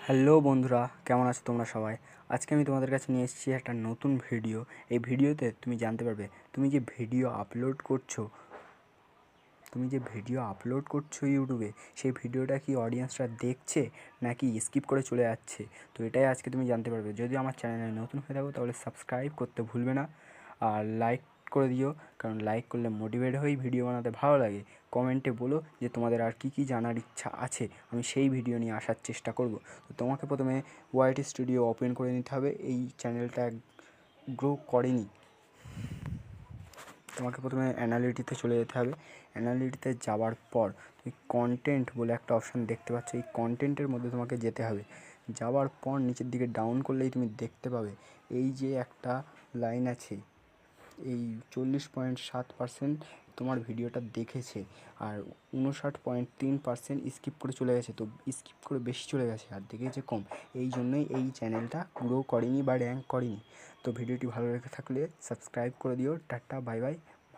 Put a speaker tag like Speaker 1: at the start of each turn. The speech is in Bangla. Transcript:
Speaker 1: হ্যালো বন্ধুরা, কেমন আছো তোমরা সবাই? আজকে আমি তোমাদের কাছে নিয়ে এসেছি একটা নতুন ভিডিও। এই ভিডিওতে তুমি জানতে পারবে তুমি যে ভিডিও আপলোড করছো ইউটিউবে, সেই ভিডিওটা কি অডিয়েন্সরা দেখছে নাকি স্কিপ করে চলে যাচ্ছে। তো এটাই আজকে তুমি জানতে পারবে। যদি আমার চ্যানেলে নতুন হয়ে থাকো তাহলে সাবস্ক্রাইব করতে ভুলবে না, আর লাইক করে দিও, কারণ লাইক করলে মোটিভেট হই ভিডিও বানাতে ভালো লাগে। কমেন্টে বলো যে তোমাদের আর কি জানার ইচ্ছা আছে, আমি সেই ভিডিও নিয়ে আসার চেষ্টা করব। তো তোমাকে প্রথমে ওয়াইটি স্টুডিও ওপেন করে নিতে হবে। এই চ্যানেলটা গ্রো করেনি, তোমাকে প্রথমে অ্যানালিটিতে চলে যেতে হবে। অ্যানালিটিতে যাওয়ার পর তুমি কন্টেন্ট বলে একটা অপশান দেখতে পাচ্ছ, এই কন্টেন্টের মধ্যে তোমাকে যেতে হবে। যাওয়ার পর নিচের দিকে ডাউন করলেই তুমি দেখতে পাবে এই যে একটা লাইন আছে, এই 40.7% তোমার ভিডিওটা দেখেছে, আর 59.3% স্কিপ করে চলে গেছে। তো স্কিপ করে বেশি চলে গেছে আর দেখেছে কম, এই জন্যই এই চ্যানেলটা গ্রো করেনি বা র্যাঙ্ক করেনি। তো ভিডিওটি ভালো লেগে থাকলে সাবস্ক্রাইব করে দিও। Tata, bye bye.